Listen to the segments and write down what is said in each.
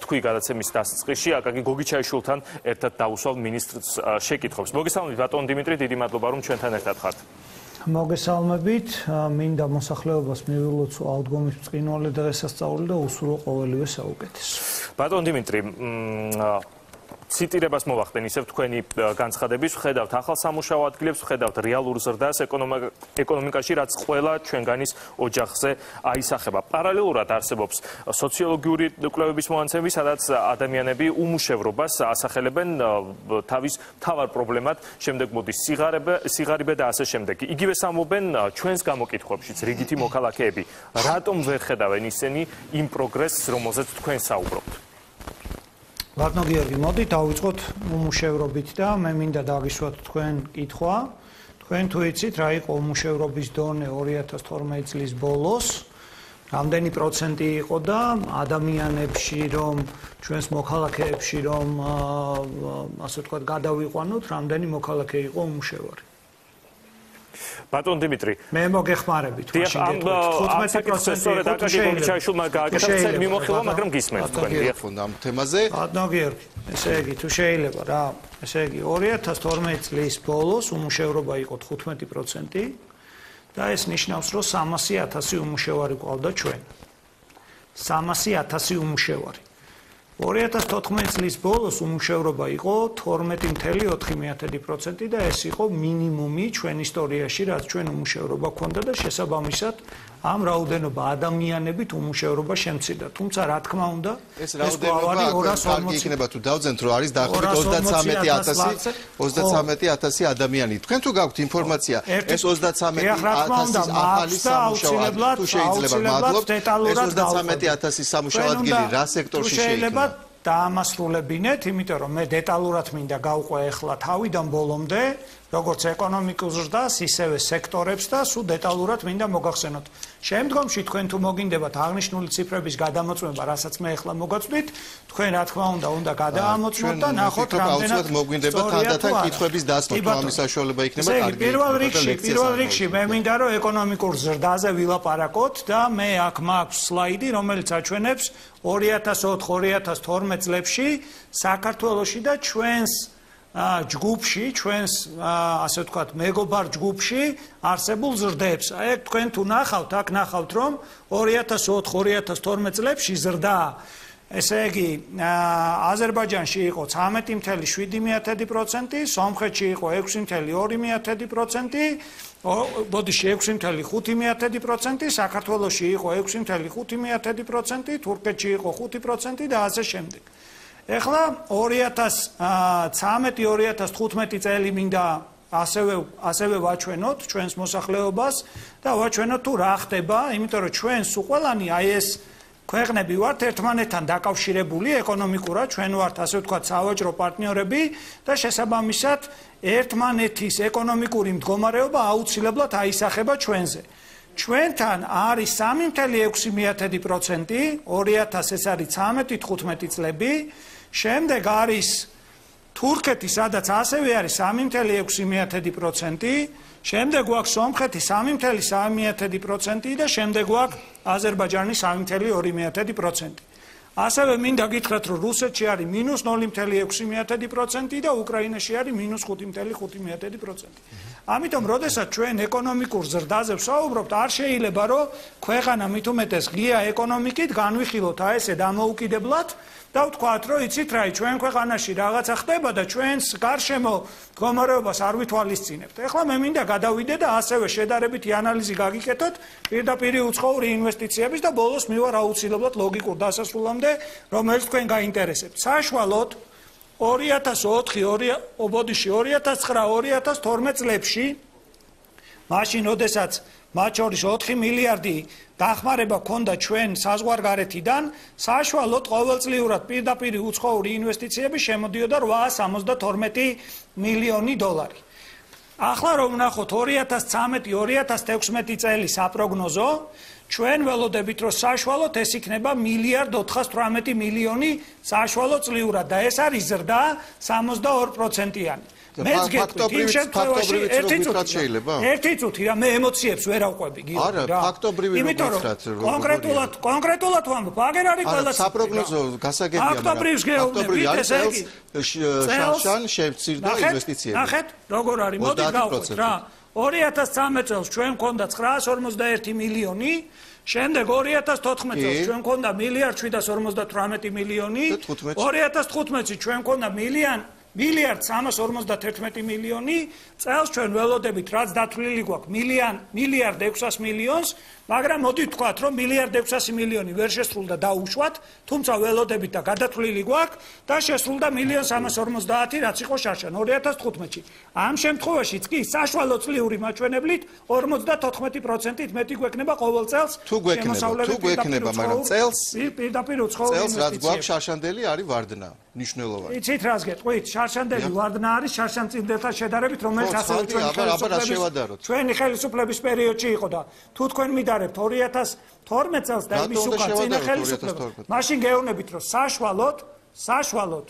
თქვი გადაცემის დასაწყისში აკაკი გოგიჩაიშვილთან ერთად დაუსვავ მინისტრს შეკითხვებს. მოგესალმებით ბატონ დიმიტრი, დიდი მადლობა რომ ჩვენთან ერთად ხართ. მოგესალმებით, მინდა მოსახლეობას მივილოცო აღდგომის ბრწყინვალე დღესასწაული და უსურვო ყოველივე საუკეთესო. ბატონ დიმიტრი, ციტირებას მოვახდენ ისევ თქვენი განცხადების, ვხედავთ ახალ სამუშაო ადგილებს, ვხედავთ რეალურ ზრდას ეკონომიკაში, რაც ყველა ჩვენგანის ოჯახზე აისახება. პარალელურად არსებობს სოციოლოგიური კვლევების მონაცემები, სადაც ადამიანები უმუშევრობას ასახელებენ თავის მთავარ პრობლემად, შემდეგ მოდის სიღარიბე და ასე შემდეგ. იგივე სამობენ ჩვენს გამოკითხვებშიც რიგითი მოქალაქეები. რატომ ვერ ხედავენ ისინი იმ პროგრესს, რომელზეც თქვენ საუბრობთ? ბატონო გიორგი, მოდით დავიწყოთ უმუშევრობით და მე მინდა დაგისვათ თქვენ კითხვა. თქვენ თუ იცით რა იყო უმუშევრობის დონე 2012 წლის ბოლოს, რამდენი პროცენტი იყო და ადამიანებში რომ ჩვენს მოქალაქეებში რომ ასე ვთქვათ გადავიყვანოთ, რამდენი მოქალაქე იყო უმუშევარი. ბატონ დიმიტრი, მე მოგეხმარებით მაშინ გეტყვით 15% მიმოხილვა, მაგრამ გისმენთ თქვენ ამ თემაზე. ბატონო გიორგი, ესე იგი თუ შეიძლება რა, ესე იგი 2012 წლის ბოლოს უმუშევრობა იყო 15% და ეს ნიშნავს რომ 300,000 უმუშევარი ყავდა ჩვენ. 300,000 უმუშევარი. 2014 წლის ბოლოს უმუშევრობა იყო 12.4% და ეს იყო მინიმუმი ჩვენ ისტორიაში, რაც ჩვენ უმუშევრობა ჰქონდა და შესაბამისად ამ რაოდენობა ადამიანებით უმუშევრობა შემცირდა. თუმცა რა თქმა უნდა, ეს რაოდენობა კარგი იქნება თუ დავძენთ, რომ არის დაახლოებით 33,000 ადამიანი. თქვენ თუ გაქვთ ინფორმაცია, ეს 33,000 ახალი სამუშაო თუ შეიძლება მადლობთ, ეს 33,000 სამუშაო ადგილი რა სექტორში შეიძლება დაამასრულებინეთ, იმიტომ რომ მე დეტალურად მინდა გავყვე ახლა თავიდან ბოლომდე, როგორც ეკონომიკურ ზრდას, ისევე სექტორებს და სულ დეტალურად მინდა მოგახსენოთ. შემდგომში თქვენ თუ მოგინდებათ აღნიშნული ციფრების გადამოწმება, რასაც მე ახლა მოგაწვდით, თქვენ რა თქმა უნდა გადაამოწმოთ და ნახოთ რამდენად მოგინდება თანდათან კითხვების დასმა, თუ ამის საშუალება იქნება კარგი. პირველ რიგში მე მინდა რომ ეკონომიკურ ზრდაზე ვილაპარაკოთ და მე აქ მაქვს სლაიდი, რომელიც აჩვენებს 2004-2012 წლებში საქართველოში და ჩვენს ჯგუფში, ჩვენს ასე ვთქვათ, მეგობარ ჯგუფში არსებულ ზრდებს. აი თქვენ თუ ნახავთ, აქ ნახავთ რომ 2004-2012 წლებში ზრდა, ესე იგი, აზერბაიჯანში იყო 13.7%, სომხეთში იყო 6.2%, ბოდიში 6.5%, საქართველოში იყო 6.5%, თურქეთში იყო 5% და ასე შემდეგ. ეხლა 2013-2015 წელი მინდა ასევე ვაჩვენოთ ჩვენს მოსახლეობას და ვაჩვენოთ თუ რა ხდება, იმიტომ რომ ჩვენ სულ ყველანი აი ეს ქვეყნები ვართ ერთმანეთთან დაკავშირებული ეკონომიკურად, ჩვენ ვართ ასე ვთქვათ სავაჭრო პარტნიორები და შესაბამისად ერთმანეთის ეკონომიკური მდგომარეობა აუცილებლად აისახება ჩვენზე. ჩვენთან არის 3.6%, 2000 ეს არის 13-15 წლები, შემდეგ არის თურქეთი, სადაც ასევე არის 3.6%, შემდეგ გვაქვს სომხეთი 3.3% და შემდეგ გვაქვს აზერბაიჯანი 3.2%. ასევე მინდა გითხრათ, რომ რუსეთში არის -0.6% და უკრაინაში არის -5.5%. ამიტომ, როდესაც ჩვენ ეკონომიკურ ზრდაზე ვსაუბრობთ, არ შეიძლება რომ ქვეყანა მით უმეტეს ღია ეკონომიკით განვიხილოთ აი ესე დამოუკიდებლად და ვთქვათ, რომ იცით რა, ჩვენ ქვეყანაში რაღაცა ხდება და ჩვენს გარშემო მდგომარეობას არ ვითვალისწინებთ. ეხლა მე მინდა გადავიდე და ასევე შედარებითი ანალიზი გაგიკეთოთ პირდაპირ უცხოური ინვესტიციების და ბოლოს მივარ აუცილებლად ლოგიკურ დასასრულამდე, რომელიც თქვენ გაინტერესებთ. საშუალოდ 2009-2012 წლებში, მაშინ, როდესაც მათ შორის 4 მილიარდი დახმარება ჰქონდა ჩვენ საზღვარგარეთიდან, საშუალოდ ყოველწლიურად პირდაპირ უცხოური ინვესტიციები შემოდიოდა 872 მილიონი დოლარი. ახლა რომ ვნახოთ 2013-2016 წელი საპროგნოზო, ჩვენ ველოდებით, რომ საშუალოდ ეს იქნება 1.418 მილიონი საშუალო წლიურად და ეს არის ზრდა 62%-იანი. მეც გეტყვით იმ შემთხვევაში ერთი წუთი რა მე ემოციებს ვერ ავყვები გიორგი რა ფაქტობრივი ვიქნათ კონკრეტულად ვამბობ აგერ არის ყველა საპროგნოზო გასაგებია ფაქტობრივს გეუბნებით ესე იგი შანშან შემცირდა ინვესტიციები ნახეთ როგორ არის მოდით გავყვეთ რა 2013 წელს ჩვენ მქონდა 951 მილიონი შემდეგ 2014 წელს ჩვენ მქონდა 1.758 მილიონი 2015-ში ჩვენ მქონდა 1.351 მილიონი წელს ჩვენ ველოდებით რაც დათვლილი გვაქვს 1.6 მილიონს მაგრამ მოდით ვთქვათ რომ 1.6 მილიონი ვერ შესრულდა დაუშვათ თუმცა ველოდებით და გადათვლილი გვაქვს და შესრულდა 1.350 რაც იყო შარშან 2015-ში ამ შემთხვევაშიც კი საშუალო წლიური მაჩვენებლით 54%-ით მეტი გვექნება ყოველ წელს თუ გვექნება მაგრამ წელს პირდაპირ უცხოური წელს რაც გვაქვს შარშანდელი არის ვარდნა ნიშნულოვანი იცით რას გეტყვით შარშანდელი ვარდნა არის შარშანწინდელთან შედარებით რომელიც ასევე ჩვენი ხელისუფლების პერიოდში იყო და თუ თქვენ მიდარებთ 2012 წელს და იმის უკან წინა ხელისუფლება მაშინ გეუბნებით რომ საშუალოდ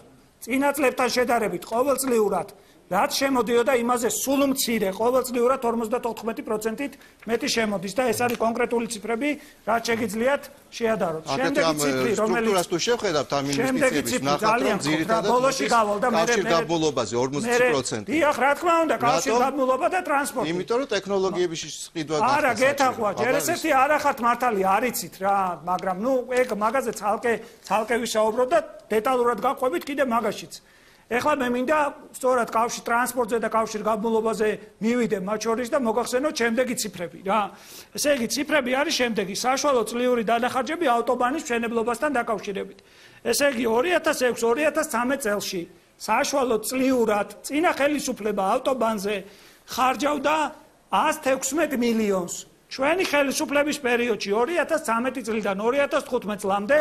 წინა წლებთან შედარებით ყოველწლიურად რაც შემოდიოდა იმაზე სულ მცირე ყოველწლიურად 54%-ით მეტი შემოდის და ეს არის კონკრეტული ციფრები რაც შეგიძლიათ შეადაროთ. შემდეგი ციფრი რომელიც თუ შევხედავთ ამ ინვესტიციების ნახავთ რომ ძირითადად ბოლოში გავალდა კავშირგაბმულობაზე 40%. დიახ, რა თქმა უნდა, კავშირგაბმულობა და ტრანსპორტი. იმიტომ რომ ტექნოლოგიების სყიდვა გახდა. არა, გეთახვა, ჯერ ესეთი არა ხართ მართალი, არიცით რა, მაგრამ ნუ ეგ მაგაზე ცალკე ვისაუბროთ და დეტალურად გაყვებით კიდე მაგაშიც. ეხლა მე მინდა სწორად კავშირ ტრანსპორტზე და კავშირგაბმულობაზე მივიდე მათ შორის და მოგახსენოთ შემდეგი ციფრები რა. ესე იგი ციფრები არის შემდეგი: საშუალო წლიური დანახარჯები ავტობანის მშენებლობასთან დაკავშირებით. ესე იგი 2006-2013 წელში საშუალო წლიურად წინა ხელისუფლება ავტობანზე ხარჯავდა 116 მილიონს. ჩვენი ხელისუფლების პერიოდში 2013 წლიდან 2015 წლამდე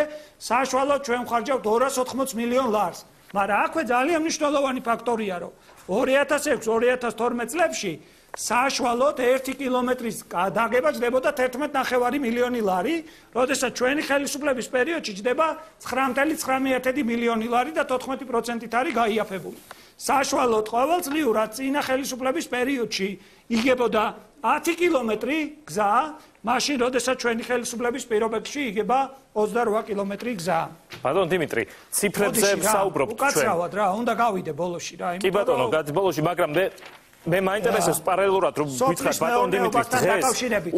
საშუალოდ ჩვენ ვხარჯავთ 280 მილიონ ლარს. მაგრამ აქვე ძალიან მნიშვნელოვანი ფაქტორია, რომ 2006-2012 წლებში საშუალოდ 1 კილომეტრის დაგება ჯდებოდა 11.5 მილიონი ლარი, როდესაც ჩვენი ხელისუფლების პერიოდში ჯდება 9.9 მილიონი ლარი და 14%-ით არის გაიაფებული. საშუალოდ ყოველწლიურად წინა ხელისუფლების პერიოდში იგებოდა 10 კილომეტრი გზა, მაშინ როდესაც ჩვენი ხელისუფლების პირობებში იგება 28 კილომეტრი გზა. ბატონო დიმიტრი, ციფრებზე ვსაუბრობთ ჩვენ. უკაცრავად რა, უნდა გავიდე ბოლოში რა, კი ბატონო, ბოლოში, მაგრამ მე მაინტერესებს პარალელურად რომ ვიცხარ ბატონო დიმიტრი დღეს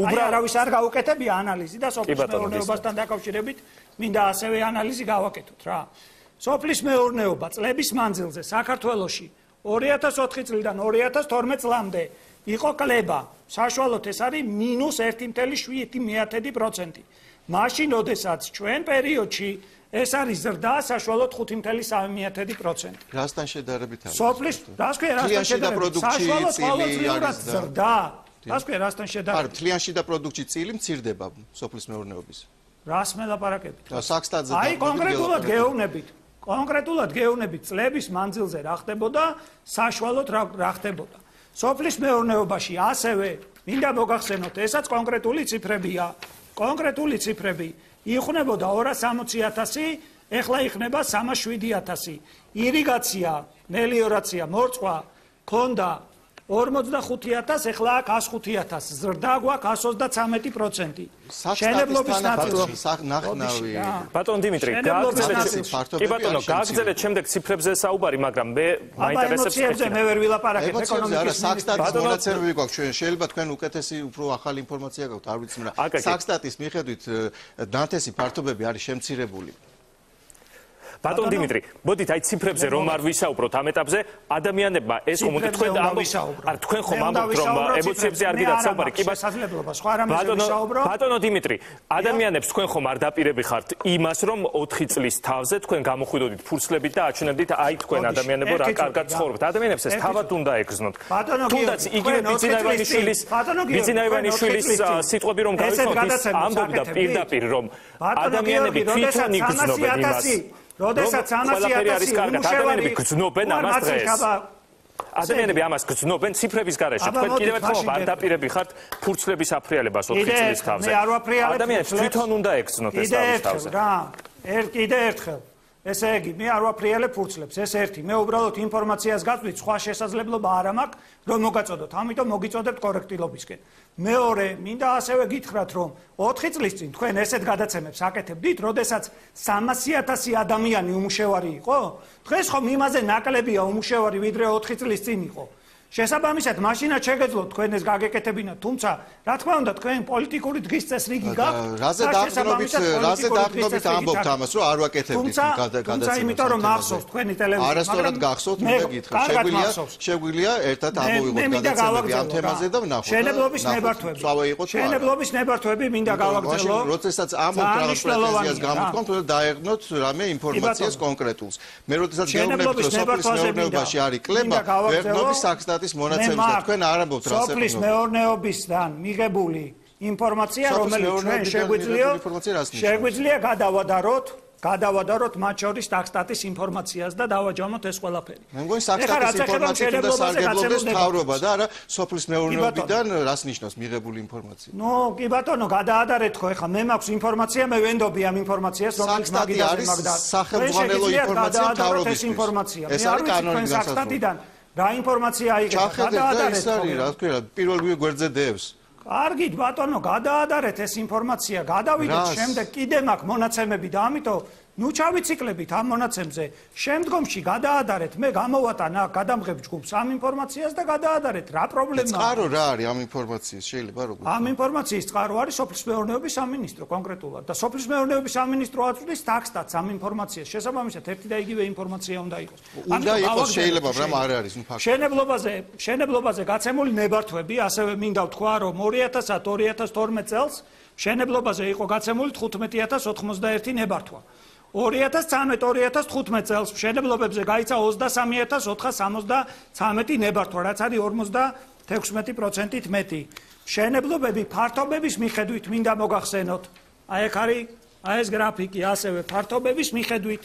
არავის არ გაუკეთებია ანალიზი და სოფლის მეურნეობასთან დაკავშირებით მინდა ასევე ანალიზი გავაკეთოთ რა. სოფლის მეურნეობა წლების მანძილზე საქართველოში 2004 წლიდან 2012 წლამდე იყო კლება. საშუალოდ ეს არის -1.7%. მაშინ, როდესაც ჩვენ პერიოდში ეს არის ზრდა საშუალოდ 5.3%. რასთან შედარებით არის? სოფლის, რას ქვია, რასთან შედარებით? საშუალოდ ყოველწლიურად ზრდა. რას ქვია, რასთან შედარებით? არა, თლიანში და პროდუქტში წილი მცირდება სოფლის მეურნეობის. რას მელაპარაკებით? საქსტაძე აი კონკრეტულად გეუბნებით წლების მანძილზე რა ხდებოდა, საშუალოდ რა ხდებოდა. სოფლის მეურნეობაში ასევე მინდა მოგახსენოთ, ესაც კონკრეტული ციფრებია. კონკრეტული ციფრები იხვნებოდა 260.000, ეხლა იქნება 307.000. ირიგაცია, მელიორაცია, მორწვა ქონდა 45.000, ეხლა აქ 105.000. ზრდა გვაქვს 133%. შენებლობის ნაწილში ნახნავი. ბატონო დიმიტრი, გააგრძელეთ შემდეგ ციფრებზე საუბარი, მაგრამ მე მაინტერესებს მე ვერ ვილაპარაკებ ეკონომიკის საქსტატის მონაცემები გვაქვს ჩვენ. შეიძლება თქვენ უკეთესი, უფრო ახალი ინფორმაცია გაქვთ, არ ვიცი, მაგრამ საქსტატის მიხედვით დანთესი ფართობები არის შემცირებული. ბატონ დიმიტრი, მოდით აი ციფრებზე რომ არ ვისაუბროთ ამ ეტაპზე, ადამიანებმა ეს ხომ თქვენ ხომ ამბობთ რომ ემოციებზე არ გიდათ საუბარი, კი ბატონო დიმიტრი, ადამიანებს თქვენ ხომ არ დაპირები ხართ იმას რომ 4 წლის თავზე თქვენ გამოხვიდოდით ფურცლებით და აჩვენებდით აი თქვენ ადამიანებო რა კარგად ცხოვრობთ. ადამიანებს ეს თავად უნდა ეკრძნოთ. თუნდაც იგივე ბიძინაევანიშვილის სიტყვები რომ გავიხსნოთ, ამბობდა პირდაპირ რომ ადამიანები თვითონ იგრძნობენ იმას. როდესაც 300.000 ადამიანები გრძნობენ ამას დღეს. ადამიანები ამას გრძნობენ ციფრების გარეშე. თქვენ კიდევ ერთხელ არ დაპირები ხართ ფურცლების აფრიალებას 4 წლის თავზე. მე არ ვაფრიალებ. ადამიანებს თვითონ უნდა ეკრძნოთ ეს თავის თავზე. კიდე ერთხელ. ესე იგი, მე არ ვაფრიალებ ფურცლებს, ეს ერთი. მე უბრალოდ ინფორმაციას გაწვდით, სხვა შესაძლებლობა არ მაქვს, რომ მოგაწოდოთ. ამიტომ მოგიწოდებთ კორექტილობისკენ. მეორე, მინდა ასევე გითხრათ, რომ 4 წლის წინ თქვენ ესეთ გადაცემებს აკეთებდით, როდესაც 300,000 ადამიანი უმუშევარი იყო? დღეს ხომ იმაზე ნაკლებია უმუშევარი, ვიდრე 4 წლის წინ იყო. შესაბამისად, მაშინაც შეგეძლოთ თქვენ ეს გაგეკეთებინათ, თუმცა რა თქმა უნდა, თქვენ პოლიტიკური დღის წესრიგი გაქვთ. რაზე დაყრდნობით ამბობთ ამას, რომ არ ვაკეთებდით გადაცემას. თუმცა იმიტომ რომ მახსოვს თქვენი ტელევიზია, არასწორად გახსოვთ, მინდა გითხრათ, შეგვიძლია ერთად ამოვიღოთ გადაცემები ამ თემაზე და ვნახოთ. შენებლობის ნებართვები. შენებლობის ნებართვები მინდა გავაგრძელო. როდესაც ამბობთ რაღაც პრეტენზიას გამოთქვამთ, რომ დაეღნოთ რამე ინფორმაციას კონკრეტულს. მე როდესაც გეუბნებთ, რომ სოფლის მეურნეობაში არის კლება, ვერნობის საქსტატის მონაცემს და თქვენ არ ამბობთ რა საკუთარ. სოფლის მეურნეობისგან მიღებული ინფორმაცია, რომელიც ჩვენ შეგვიძლია გადავადაროთ მათ შორის საქსტატის ინფორმაციას და დავაჯამოთ ეს ყველაფერი. მე მგონი საქსტატის ინფორმაცია და სარგებლობდეს მთავრობა და არა სოფლის მეურნეობიდან რას ნიშნავს მიღებული ინფორმაცია. ნუ კი ბატონო, გადაადარეთ ხო, ეხლა მე მაქვს ინფორმაცია, მე ვენდობი ამ ინფორმაციას, რომელიც მაგიდაზე მაგდა. სახელმძღვანელო ინფორმაცია მთავრობისთვის. ეს არის კანონის განსაზღვრება. რა ინფორმაცია აიღეთ? გადაადარეთ ხო? რა თქვია, პირველ გვერდზე დევს. კარგით ბატონო, გადაადარეთ ეს ინფორმაცია, გადავიდეთ შემდეგ, კიდე მაქვს მონაცემები და ამიტომ ნუ ჩავიციკლებით ამ მონაცემზე. შემდგომში გადაადარეთ, მე გამოვატან აქ გადამღებ ჯგუფს ამ ინფორმაციას და გადაადარეთ. რა პრობლემაა? წყარო რა არის ამ ინფორმაციის? შეიძლება როგორ? ამ ინფორმაციის წყარო არის სოფლის მეურნეობის სამინისტრო კონკრეტულად და სოფლის მეურნეობის სამინისტრო აწვდის ტაქსტაც ამ ინფორმაციას. შესაბამისად, ერთი და იგივე ინფორმაცია უნდა იყოს. უნდა იყოს, შეიძლება, მაგრამ არ არის, ნუ ფაქტი. შენებლობაზე გაცემული ნებართვები, ასევე მინდა ვთქვა, რომ 2000-2012 წელს შენებლობაზე იყო გაცემული 15,091 ნებართვა. 2013-2015 წელს მშენებლობებზე გაიცა 23,473 ნებართვა, რაც არის 56%-ით მეტი. მშენებლობები ფართობების მიხედვით მინდა მოგახსენოთ. აი ეგ არის, აი ეს გრაფიკი, ასევე ფართობების მიხედვით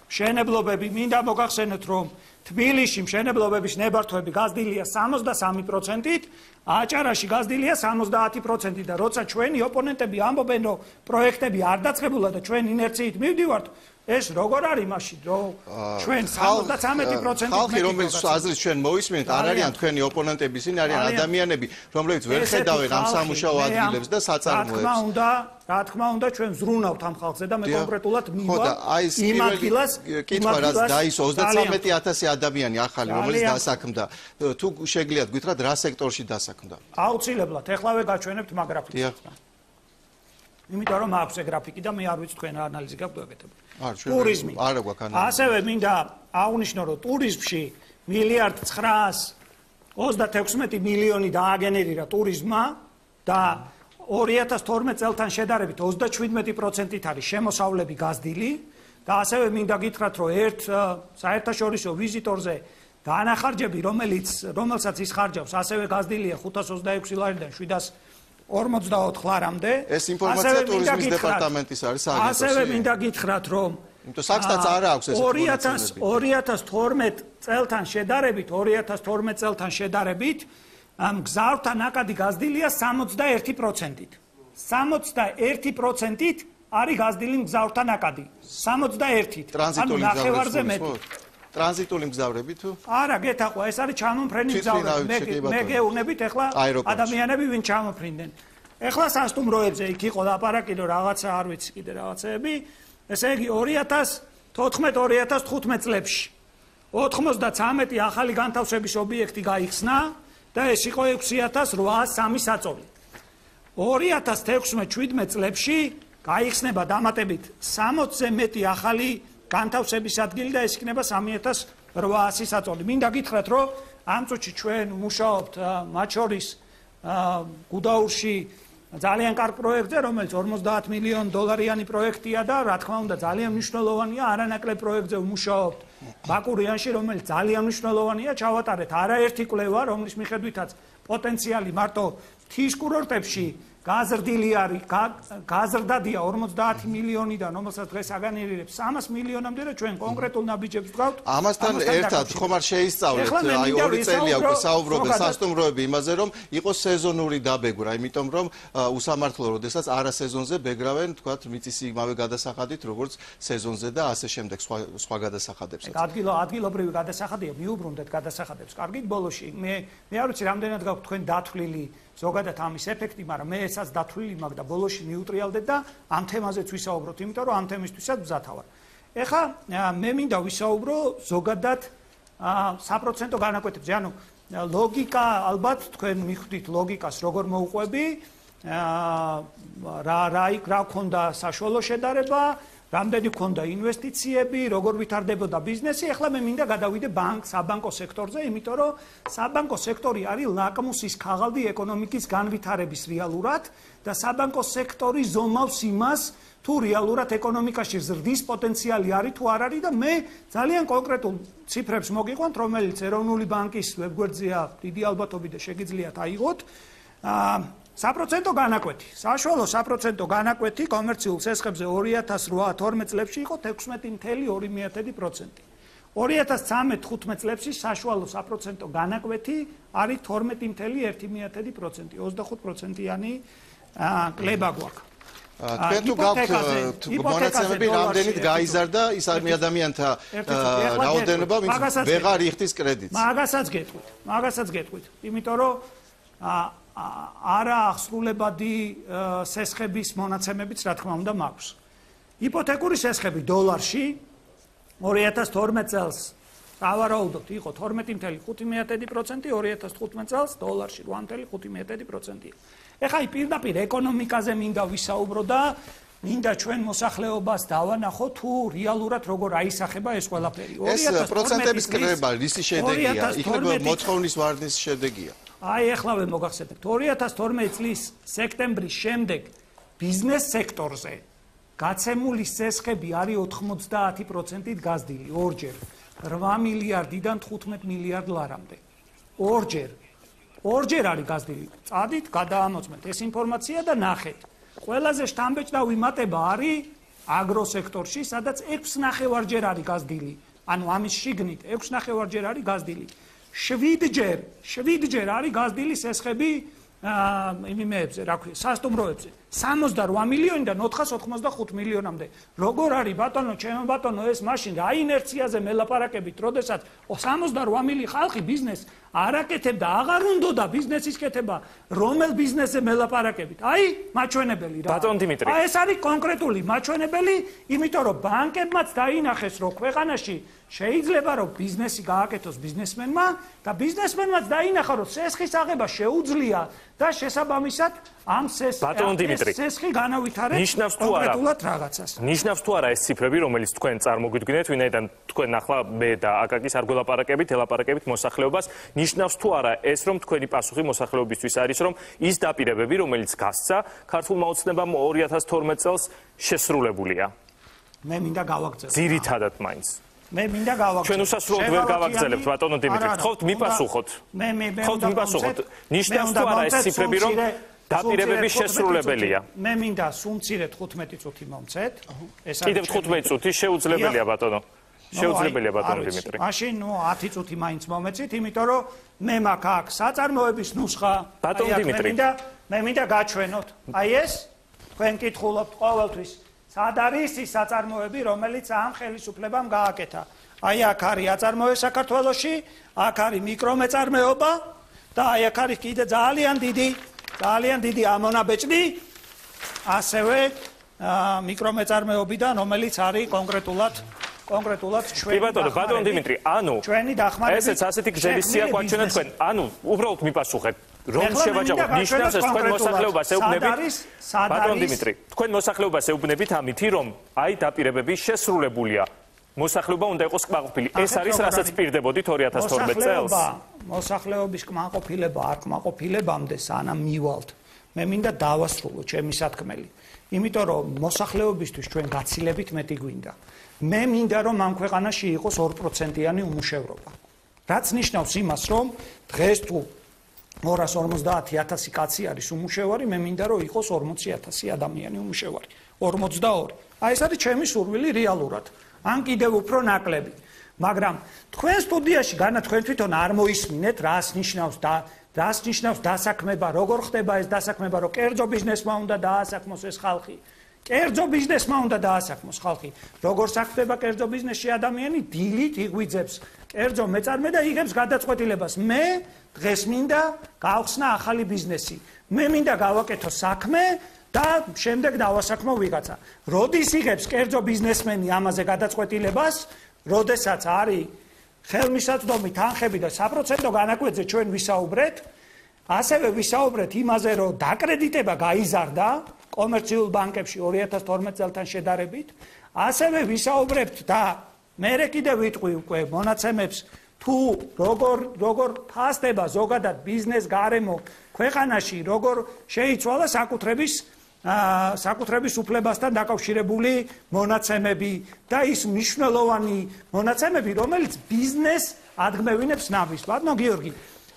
მშენებლობები მინდა მოგახსენოთ, რომ თბილისში მშენებლობების ნებართვები გაზრდილია 63%-ით, აჭარაში გაზრდილია 70%-ით და როცა ჩვენი ოპონენტები ამბობენ, რომ პროექტები არ დაწყებულა და ჩვენ ინერციით მივდივართ, ეს როგორ არის მაშინ, რომ ჩვენ 73%-ით ხალხი, რომელიც აზრის ჩვენ მოვისმენთ, არ არიან თქვენი ოპონენტები, ისინი არიან ადამიანები, რომლებიც ვერ ხედავენ ამ სამუშაო ადგილებს და საწარმოებს. რა თქმა უნდა, ჩვენ ზრუნავთ ამ ხალხზე და მე კონკრეტულად მივა იმ ადგილას, კითხვა რაც დაისო 33,000 ადამიანი ახალი, რომელიც დასაქმდა. თუ შეგიძლიათ გითხრათ, რა სექტორში დასაქმდა? აუცილებლად, ეხლავე გაჩვენებთ მაგ გრაფიკს. იმიტომ რომ აქვს ეგ გრაფიკი და მე არ ვიცი თქვენ რა ანალიზი გაქვთ ეკეთებული. ტურიზმი. არა გვაქვს ანალიზი. ასევე მინდა აღვნიშნო, რომ ტურიზმში 1,926 მილიონი დააგენერირა ტურიზმმა და 2012 წელთან შედარებით 37%-ით არის შემოსავლები გაზრდილი და ასევე მინდა გითხრათ, რომ ერთ საერთაშორისო ვიზიტორზე განახარჯები, რომელსაც ის ხარჯავს, ასევე გაზრდილია 526 ლარიდან 744 ლარამდე. ეს ინფორმაცია ტურიზმის დეპარტამენტის არის სააგენტოში. ასევე მინდა გითხრათ, რომ საქსტატს არ აქვს ეს ინფორმაცია. 2012 წელთან შედარებით მგზავრთა ნაკადი გაზრდილია 61%-ით. 61%-ით არის გაზრდილი მგზავრთა ნაკადი. 61-ით. ანუ ნახევარზე მეტი. ტრანზიტული მგზავრები თუ? არა, გეთაყვა, ეს არის ჩამომფრენი მგზავრები. მე გეუბნებით ახლა ადამიანები ვინ ჩამოფრინდნენ. ახლა სასტუმროებზე იქ იყო ლაპარაკი, რომ რაღაცა არ ვიცი კიდე რაღაცეები. ესე იგი 2014-2015 წლებში 93 ახალი განთავსების ობიექტი გაიხსნა და ეს იყო 6,803 საწოლი. 2016-17 წლებში გაიხსნება დამატებით 60-ზე მეტი ახალი განთავსების ადგილი და ეს იქნება 3,800 საწოლი. მინდა გითხრათ, რომ ამ წუთში ჩვენ ვმუშაობთ მათ შორის გუდაურში ძალიან კარგ პროექტზე, რომელიც 50 მილიონ დოლარიანი პროექტია და რა თქმა უნდა ძალიან მნიშვნელოვანია, არანაკლებ პროექტზე ვმუშაობთ ბაკურიანში, რომელიც ძალიან მნიშვნელოვანია, ჩავატარეთ არაერთი კვლევა, რომლის მიხედვითაც პოტენციალი მარტო მთის კურორტებში გაზრდილი არის, გაზრდადია 50 მილიონიდან, რომელსაც დღეს აგანერირებს 300 მილიონამდე და ჩვენ კონკრეტულ ნაბიჯებს ვდგავთ. ამასთან ერთად ხომ არ შეისწავლეთ, აი 2 წელია უკვე საუბრობენ სასტუმროები იმაზე, რომ იყოს სეზონური დაბეგვრა, იმიტომ რომ უსამართლო, როდესაც არასეზონზე ბეგრავენ, თქვათ, მიწის იმავე გადასახადით, როგორც სეზონზე და ასე შემდეგ სხვა გადასახადებსაც. ადგილობრივი გადასახადია, მიუბრუნდეთ გადასახადებს. კარგით, ბოლოში მე არ ვიცი რამდენად გაქვთ თქვენ დათვლილი ზოგადად ამის ეფექტი, მაგრამ მე ესაც დათვლილი მაქვს და ბოლოში მიუტრიალდეთ და ამ თემაზეც ვისაუბროთ, იმიტომ რომ ამ თემისთვისაც მზათა ვარ. ეხლა მე მინდა ვისაუბრო ზოგადად საპროცენტო განაკვეთებზე. ანუ ლოგიკა, ალბათ თქვენ მიხვდით ლოგიკას როგორ მოუყვები, რა ქონდა საშუალო შედარება, რამდენი ქონდა ინვესტიციები, როგორ ვითარდებოდა ბიზნესი. ეხლა მე მინდა გადავიდე საბანკო სექტორზე, იმიტომ რომ საბანკო სექტორი არის ლაკმუსის ქაღალდი ეკონომიკის განვითარების რეალურად და საბანკო სექტორი ზომავს იმას, თუ რეალურად ეკონომიკაში ზრდის პოტენციალი არის თუ არ არის და მე ძალიან კონკრეტულ ციფრებს მოგიყვანთ, რომელიც ეროვნული ბანკის ვებგვერდზეა, დიდი ალბათობით და შეგიძლიათ აიღოთ. საპროცენტო განაკვეთი. საშუალო საპროცენტო განაკვეთი კომერციულ სესხებზე 2008-12 წლებში იყო 16.2%. 2013-15 წლებში საშუალო საპროცენტო განაკვეთი არის 12.1%. 25%-იანი კლება გვაქვს. თქვენ თუ გაქვთ მონაცემები რამდენით გაიზარდა ის ადამიანთა რაოდენობა, ვინც ვეღარ იხდის კრედიტს. მაგასაც გეტყვით. იმიტომ რომ არა აღსრულებადი სესხების მონაცემებიც რა თქმა უნდა მაქვს. იპოთეკური სესხები დოლარში 2012 წელს ავარაუდობთ იყო 12.5%, 2015 წელს დოლარში 8.5%. ეხლა პირდაპირ ეკონომიკაზე მინდა ვისაუბრო და მინდა ჩვენ მოსახლეობას დავანახო თუ რეალურად როგორ აისახება ეს ყველაფერი. ეს პროცენტების კრება რისი შედეგია? იქნება მოთხოვნის ვარდნის შედეგია. აი ეხლავე მოგახსენებთ 2012 წლის სექტემბრის შემდეგ ბიზნეს სექტორზე გაცემული სესხები არის 90%-ით გაზრდილი, ორჯერ 8 მილიარდიდან 15 მილიარდ ლარამდე. ორჯერ არის გაზრდილი. წადით, გადაამოწმეთ ეს ინფორმაცია და ნახეთ. ყველაზე შთამბეჭდავი მატება არის აგროსექტორში, სადაც 6.5-ჯერ არის გაზრდილი. ანუ ამის შიგნით 6.5-ჯერ არის გაზრდილი. 7ჯერ არის გაზრდილი სესხები იმეებზე, რა ქვია, სასტუმროებზე. 68 მილიონიდან 485 მილიონამდე. როგორ არის ბატონო, ჩემო ბატონო, ეს მაშინ რა ინერციაზე მელაპარაკებით, როდესაც 68 მილი ხალხი ბიზნესს არ აკეთებდა, აღარ უნდოდა ბიზნესის კეთება, რომელ ბიზნესზე მელაპარაკებით? აი, მაჩვენებელი რა. ბატონ დიმიტრი. აი, ეს არის კონკრეტული მაჩვენებელი, იმიტომ რომ ბანკებმაც დაინახეს, რომ ქვეყანაში შეიძლება რომ ბიზნესი გააკეთოს ბიზნესმენმა და ბიზნესმენმაც დაინახა, რომ სესხის აღება შეუძლია და შესაბამისად ამ სესხი განავითარებს კონკრეტულად რაღაცას. ნიშნავს თუ არა ეს ციფრები, რომელიც თქვენ წარმოგვიდგინეთ, ვინაიდან თქვენ ახლა მე და აკაკის არ გველაპარაკებით, ელაპარაკებით მოსახლეობას, ნიშნავს თუ არა ეს, რომ თქვენი პასუხი მოსახლეობისთვის არის, რომ ის დაპირებები, რომელიც გასცა ქართულმა ოცნებამ 2012 წელს შესრულებულია. მე მინდა გავაგრძელო. ძირითადად მაინც. მე მინდა გავაგრძელო. ჩვენ უსასრულოდ ვერ გავაგრძელებთ, ბატონო დიმიტრი. ხოთ მიპასუხოთ. მე მიპასუხოთ. ნიშნავს თუ არა ეს ციფრები, რომ დაპირებები შესრულებელია. მე მინდა სულ მცირედ 15 წუთი მომცეთ. ეს არის კიდევ 15 წუთი შეუძლებელია ბატონო. შეუძლებელია ბატონო დიმიტრი. მაშინ 10 წუთი მაინც მომეცით, იმიტომ რომ მე მაქვს აქ საწარმოების ნუსხა. ბატონო დიმიტრი. მე მინდა გაჩვენოთ. აი ეს თქვენ კითხულობთ ყოველთვის. სად არის ის საწარმოები, რომელიც ამ ხელისუფლებამ გააკეთა? აი აქ არის აწარმოე საქართველოში, აქ არის მიკრომეწარმეობა და აი აქ არის კიდე ძალიან დიდი ამონაბეჭდი, ასევე მიკრომეწარმეობიდან, რომელიც არის კონკრეტულად ჩვენი ბატონო დიმიტრი, ანუ ესეც ასეთი გზელისია გვაჩვენეთ თქვენ, ანუ უბრალოდ მიპასუხეთ. რომ შევაჯამოთ, ნიშნავს ეს თქვენ მოსახლეობას ეუბნებით. ბატონ დიმიტრი, თქვენ მოსახლეობას ეუბნებით ამითი, რომ აი დაპირებები შესრულებულია. მოსახლეობა უნდა იყოს კმაყოფილი. ეს არის რასაც პირდებოდით 2012 წელს. მოსახლეობის კმაყოფილება არ კმაყოფილებამდე სანამ მივალთ. მე მინდა დავასრულო ჩემი სათქმელი. იმიტომ რომ მოსახლეობისთვის ჩვენ გაცილებით მეტი გვინდა. მე მინდა რომ ამ ქვეყანაში იყოს 2%-იანი უმუშევრობა. რაც ნიშნავს იმას, რომ დღეს თუ 250,000 კაცი არის უმუშევარი, მე მინდა რომ იყოს 40,000 ადამიანი უმუშევარი. 42. აი ეს არის ჩემი სურვილი რეალურად. ან კიდევ უფრო ნაკლები. მაგრამ თქვენ სტუდიაში განა თქვენ თვითონ არ მოისმინეთ რას ნიშნავს დასაქმება, როგორ ხდება ეს დასაქმება, რომ კერძო ბიზნესმა უნდა დაასაქმოს ეს ხალხი. კერძო ბიზნესმა უნდა დაასაქმოს ხალხი. როგორ საქმდება კერძო ბიზნესში ადამიანი? დილით იღვიძებს კერძო მეწარმე და იღებს გადაწყვეტილებას. მე დღეს მინდა გავხსნა ახალი ბიზნესი. მე მინდა გავაკეთო საქმე და შემდეგ დავასაქმო ვიღაცა. როდის იღებს კერძო ბიზნესმენი ამაზე გადაწყვეტილებას? როდესაც არის ხელმისაწვდომი თანხები და საპროცენტო განაკვეთზე ჩვენ ვისაუბრეთ, ასევე ვისაუბრეთ იმაზე, რომ დაკრედიტება გაიზარდა კომერციულ ბანკებში 2012 წელთან შედარებით, ასევე ვისაუბრებთ და მერე კიდევ ვიტყვი უკვე მონაცემებს თუ როგორ ფასდება ზოგადად ბიზნეს გარემო ქვეყანაში, როგორ შეიცვალა საკუთრების უფლებასთან დაკავშირებული მონაცემები და ის მნიშვნელოვანი მონაცემები, რომელიც ბიზნესს ადგმევინებს ნაბის. ბატონო გიორგი,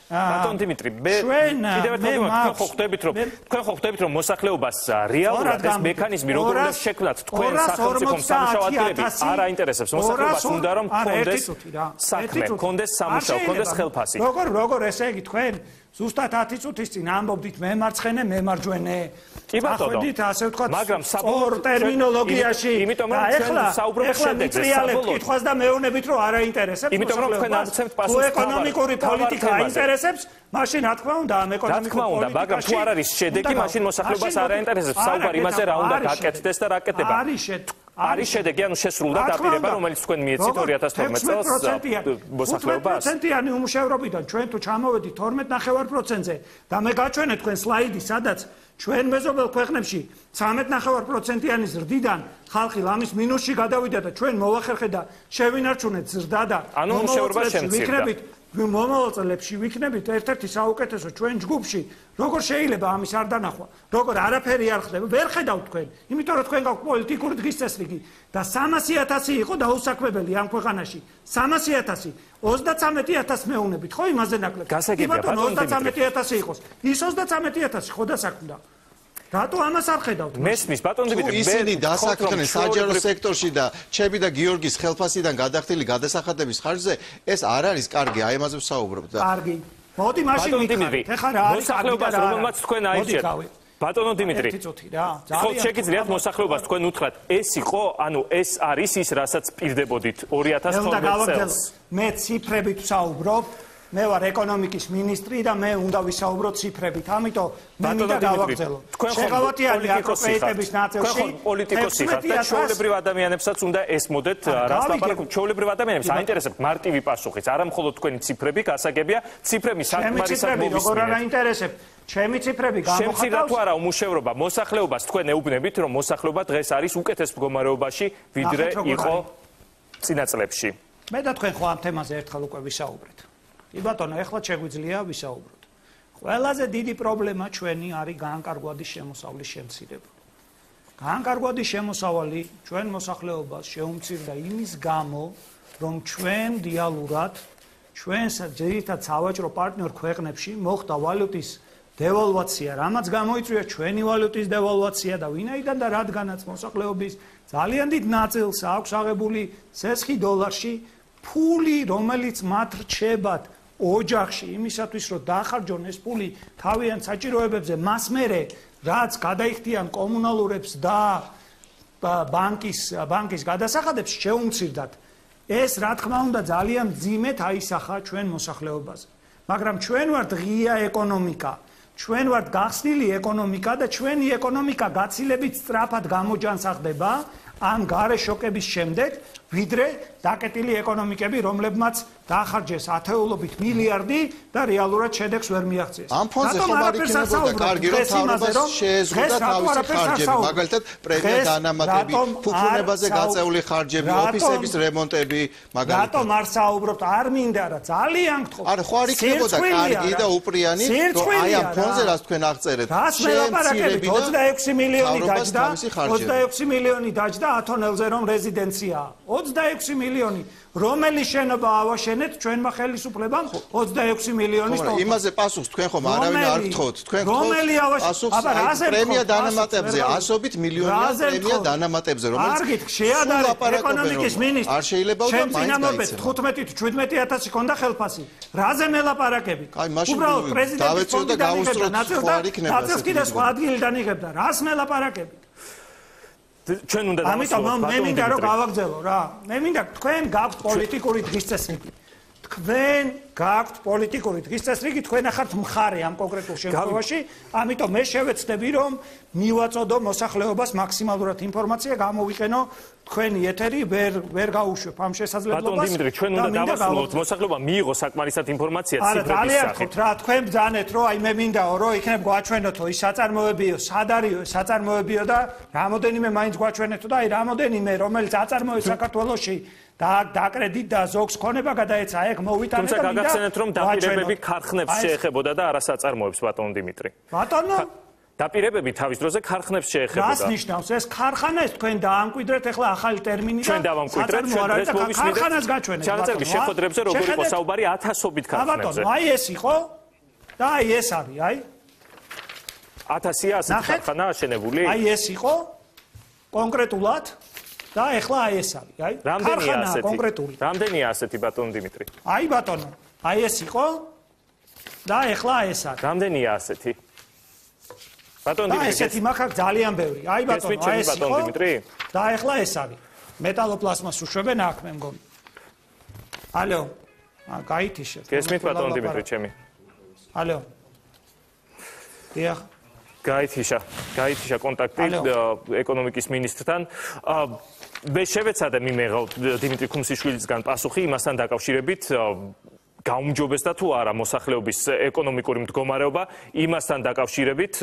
ბატონ დიმიტრი, თქვენ ხო ხვდებით რომ მოსახლეობას რეალურად ეს მექანიზმი როგორ უნდა შექმნათ თქვენ სახელმწიფო სამუშაო ადგილები არ აინტერესებს მოსახლეობას უნდა რომ კონდეს საქმე, კონდეს სამუშაო, კონდეს ხელფასი. როგორ ესე იგი თქვენ ზუსტად 10 წუთის წინ ამბობდით მემარცხენე, მემარჯვენე. კი ბატონო, ასე ვთქვათ, მაგრამ ორ ტერმინოლოგიაში იმიტომ რომ ჩვენ საუბრობთ შედეგზე, საბოლოოდ კითხვას და მეუბნებით რომ არ აინტერესებს. იმიტომ რომ თქვენ აღწევთ პასუხს ეკონომიკური პოლიტიკა აინტერესებს, მაშინ რა თქმა უნდა ამ ეკონომიკური პოლიტიკაში. მაგრამ თუ არ არის შედეგი, მაშინ მოსახლეობას არ აინტერესებს საუბარი იმაზე რა უნდა გაკეთდეს და რა კეთდება. არის შედეგი, ანუ შესრულდა დაპირება, რომელიც თქვენ მიეცით 2012 წელს მოსახლეობას. 15%-იანი უმუშევრობიდან ჩვენ თუ ჩამოვედით 12.5%-ზე და მე გაჩვენეთ თქვენ სლაიდი, სადაც ჩვენ მეზობელ ქვეყნებში 13.5%-იანი ზრდიდან ხალხი ლამის მინუსში გადავიდა და ჩვენ მოვახერხეთ და შევინარჩუნეთ ზრდა და უმუშევრობა შემცირდა. მომავალ წლებში ვიქნებით ერთ-ერთი საუკეთესო ჩვენ ჯგუფში. როგორ შეიძლება ამის არ დანახვა? როგორ არაფერი არ ხდება? ვერ ხედავთ თქვენ. იმიტომ რომ თქვენ გაქვთ პოლიტიკური დღის წესრიგი და 300,000 იყო დაუსაქმებელი ამ ქვეყანაში. 300,000, 33,000 მეუნებით, ხო იმაზე ნაკლები. ბატონო, 33,000 იყოს. ის 33,000 ხო დასაქმდა. რატო ამას არ ხედავთ? მესმის ბატონ დიმიტრი, ისინი დასაქმდნენ საჯარო სექტორში და ჩემი და გიორგის ხელფასიდან გადახდილი გადასახადების ხარჯზე, ეს არ არის კარგი, აი ამაზე ვსაუბრობთ და. კარგი. მოდი მაშინ ვიქნებით. ეხლა რა არის მოსახლეობას რომელმაც თქვენ აიჭერთ. ბატონო დიმიტრი, ხო შეგიძლიათ მოსახლეობას თქვენ უთხრათ, ეს იყო, ანუ ეს არის ის, რასაც პირდებოდით 2012 წელს. მე ციფრებით ვსაუბრობ. მე ვარ ეკონომიკის მინისტრი და მე უნდა ვისაუბრო ციფრებით. ამიტომ მე მინდა გავაგრძელო. შეღავათიანი აკროპროექტების ნაწილში თქვენ პოლიტიკოსი ხართ და ჩვეულებრივ ადამიანებსაც უნდა ესმოდეთ, რას ლაპარაკობთ ჩვეულებრივ ადამიანებს. აინტერესებთ მარტივი პასუხიც, არა მხოლოდ თქვენი ციფრები გასაგებია, ციფრები საკმარისად მოვისმინეთ. როგორ არ აინტერესებთ? ჩემი ციფრები გამოხატავს. შემცირდა თუ არა უმუშევრობა, მოსახლეობას თქვენ ეუბნებით, რომ მოსახლეობა დღეს არის უკეთეს მდგომარეობაში, ვიდრე იყო წინა წლებში. მე და თქვენ ხო ამ თემაზე ერთხელ უკვე ვისაუბრეთ. კი ბატონო, ეხლა შეგვიძლია ვისაუბროთ. ყველაზე დიდი პრობლემა ჩვენი არის გაანკარგვადის შემოსავლის შემცირება. გაანკარგვადის შემოსავალი ჩვენ მოსახლეობას შეუმცირდა იმის გამო, რომ ჩვენ რეალურად ჩვენს ძირითად სავაჭრო პარტნიორ ქვეყნებში მოხდა ვალუტის დევალვაცია, რამაც გამოიწვია ჩვენი ვალუტის დევალვაცია და ვინაიდან და რადგანაც მოსახლეობის ძალიან დიდ ნაწილს აქვს აღებული ცეცხლი დოლარში, ფული, რომელიც მათ რჩებათ ოჯახში იმისათვის, რომ დაახარჯონ ეს ფული თავიანთ საჭიროებებზე, მას მერე რაც გადაიხდიან კომუნალურებს და ბანკის გადასახადებს შეუმცირდათ. ეს რა თქმა უნდა ძალიან მძიმედ აისახა ჩვენ მოსახლეობაზე. მაგრამ ჩვენ ვართ ღია ეკონომიკა. ჩვენ ვართ გახსნილი ეკონომიკა და ჩვენი ეკონომიკა გაცილებით სწრაფად გამოჯანსაღდება ამ გარე შოკების შემდეგ, ვიდრე დაკეტილი ეკონომიკები, რომლებმაც დაახარჯეს ათეულობით მილიარდი და რეალურად შედეგს ვერ მიაღწიეს. ამ ფონზე ხომ არ იქნებოდა კარგი, რომ თავრობას შეეზღუდა თავისი ხარჯები, მაგალითად პრემია დანამატები, ფუფუნებაზე გაწეული ხარჯები, ოფისების რემონტები, მაგალითად. რატომ არ საუბრობთ? არ მინდა რა, ძალიან გთხოვთ. არა, ხო არ იქნებოდა კარგი და უპრიანი, რომ აი ამ ფონზე რას თქვენ აღწერეთ? შემცირებიდან 26 მილიონი დაჯდა, 26 მილიონი დაჯდა ათონელზე რომ რეზიდენციაა. 26 მილიონი. რომელი შენობა ავაშენეთ ჩვენმა ხელისუფლებამ 26 მილიონის თქო. იმაზე პასუხს თქვენ ხომ არავინ არ გთხოვთ. თქვენ პასუხს პრემია დანამატებზე, ასობით მილიონია პრემია დანამატებზე, რომელიც შეადარეთ ეკონომიკის მინისტრს. არ შეიძლება და მაინც 15-17 ქონდა ხელფასი. რაზე მელაპარაკებით? უბრალოდ პრეზიდენტის ფონდიდან იღებდა ნაწილს კიდე სხვა ადგილიდან იღებდა. რას მელაპარაკებით? ჩვენ უნდა ამიტომ მე მინდა რომ გავაგზავნო რა. მე მინდა თქვენ გაქვთ პოლიტიკური დღისწესრიგი. თქვენ გაქვთ პოლიტიკური დღისწესრიგი, თქვენ ახართ მხარე ამ კონკრეტულ შემთხვევაში, ამიტომ მე შევეცდები რომ მივაწოდო მოსახლეობას მაქსიმალურად ინფორმაცია გამოვიყენო თქვენი ეთერი, ვერ გაუშვებ ამ შესაძლებლობას. ბატონ დიმიტრი, ჩვენ უნდა დავასრულოთ, მოსახლეობა მიიღო საკმარისად ინფორმაცია ციფრების სახით. რა, თქვენ ბძანეთ რომ აი მე მინდაო რომ იქნებ გვაჩვენოთო ის საწარმოებიო, სად არისო საწარმოებიო და რამოდენიმე მაინც გვაჩვენეთო და აი რამოდენიმე რომელიც აწარმოებს საქართველოში და დაკრედით და ზოგს ქონება გადაეცა ეგ მოვიტანეთ და მინდა გაგახსენეთ რომ დაპირებები ქარხნებს შეეხებოდა და არასაწარმოებს ბატონ დიმიტრი. ბატონო დაპირებები თავის დროზე ქარხნებს შეეხებოდა. რას ნიშნავს ეს ქარხანა ეს თქვენ დაამკვიდრეთ ახლა ახალი ტერმინი და ჩვენ დავამკვიდრეთ ქარხანას გაჩვენეთ. ჩანაწერი შეხვედრებზე როგორ იყო საუბარი ათასობით ქარხნებზე. ბატონო აი ეს იყო და აი ეს არის აი 1000-ია ასეთი ქარხანა აშენებული? აი ეს იყო კონკრეტულად და ეხლა აი ეს არის, აი ქარხანა კონკრეტული. რამდენია ასეთი ბატონ დიმიტრი? აი ბატონო, აი ეს იყო და ეხლა აი ეს არის. რამდენია ასეთი? ბატონ დიმიტრი, ესეთი მაქვს ძალიან ბევრი. აი ბატონო, აი ეს იყო და ეხლა ეს არის. მეტალოპლასმას უშვებენ აქ მე მგონი. ალო. გაითიშეთ. გესმით ბატონ დიმიტრი ჩემი? ალო. დიახ. გაითიშა კონტაქტი ეკონომიკის მინისტრთან. მე შევეცადე მიმეღო დიმიტრი ქუმსიშვილისგან პასუხი იმასთან დაკავშირებით გაუმჯობესდა თუ არა მოსახლეობის ეკონომიკური მდგომარეობა, იმასთან დაკავშირებით